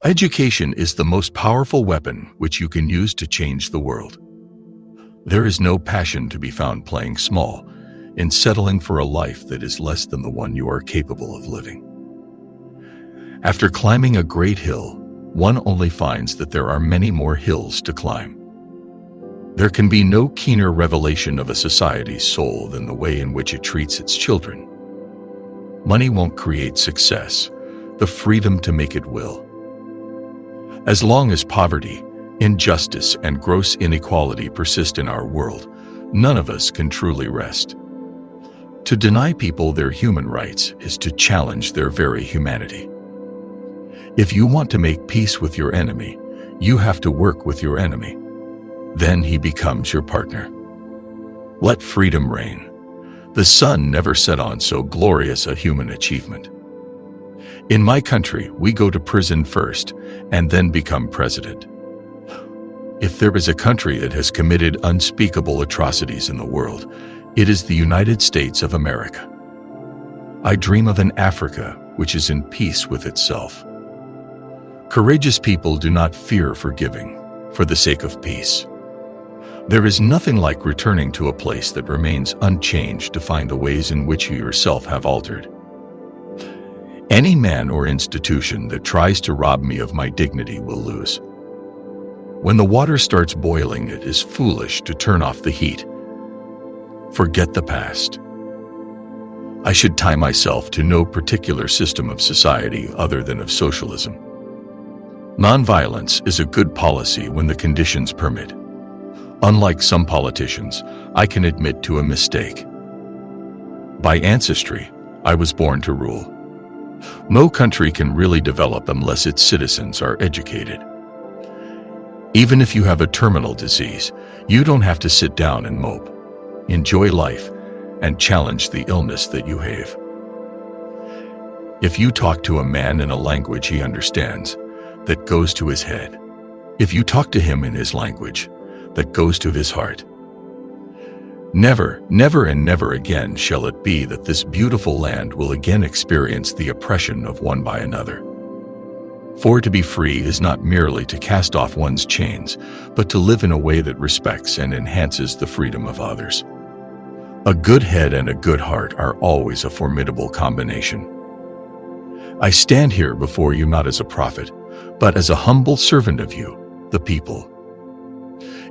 Education is the most powerful weapon which you can use to change the world. There is no passion to be found playing small, in settling for a life that is less than the one you are capable of living. After climbing a great hill, one only finds that there are many more hills to climb. There can be no keener revelation of a society's soul than the way in which it treats its children. Money won't create success, the freedom to make it will. As long as poverty, injustice, and gross inequality persist in our world, none of us can truly rest. To deny people their human rights is to challenge their very humanity. If you want to make peace with your enemy, you have to work with your enemy. Then he becomes your partner. Let freedom reign. The sun never set on so glorious a human achievement. In my country, we go to prison first and then become president. If there is a country that has committed unspeakable atrocities in the world, it is the United States of America. I dream of an Africa which is in peace with itself. Courageous people do not fear forgiving for the sake of peace. There is nothing like returning to a place that remains unchanged to find the ways in which you yourself have altered. Any man or institution that tries to rob me of my dignity will lose. When the water starts boiling, it is foolish to turn off the heat. Forget the past. I should tie myself to no particular system of society other than of socialism. Nonviolence is a good policy when the conditions permit. Unlike some politicians, I can admit to a mistake. By ancestry, I was born to rule. No country can really develop unless its citizens are educated. Even if you have a terminal disease, you don't have to sit down and mope. Enjoy life and challenge the illness that you have. If you talk to a man in a language he understands, that goes to his head. If you talk to him in his language, that goes to his heart. Never, never and never again shall it be that this beautiful land will again experience the oppression of one by another. For to be free is not merely to cast off one's chains, but to live in a way that respects and enhances the freedom of others. A good head and a good heart are always a formidable combination. I stand here before you not as a prophet, but as a humble servant of you, the people.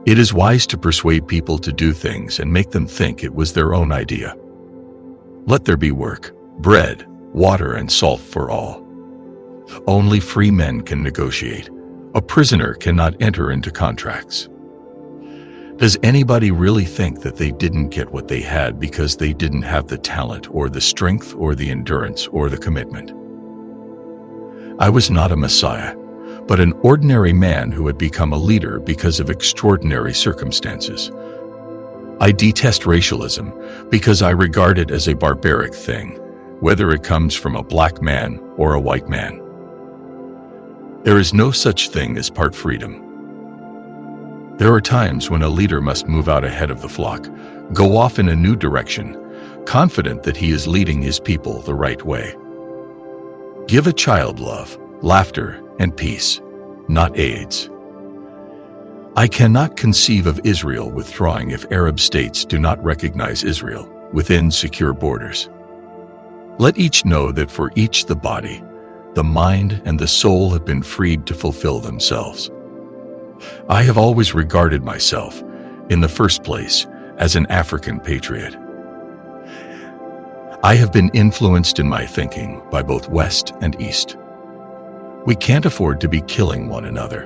It is wise to persuade people to do things and make them think it was their own idea. Let there be work, bread, water, and salt for all. Only free men can negotiate. A prisoner cannot enter into contracts. Does anybody really think that they didn't get what they had because they didn't have the talent or the strength or the endurance or the commitment? I was not a messiah, but an ordinary man who had become a leader because of extraordinary circumstances. I detest racialism because I regard it as a barbaric thing, whether it comes from a black man or a white man. There is no such thing as part freedom. There are times when a leader must move out ahead of the flock, go off in a new direction, confident that he is leading his people the right way. Give a child love, laughter, and peace, not AIDS. I cannot conceive of Israel withdrawing if Arab states do not recognize Israel within secure borders. Let each know that for each the body, the mind, and the soul have been freed to fulfill themselves. I have always regarded myself, in the first place, as an African patriot. I have been influenced in my thinking by both West and East. We can't afford to be killing one another.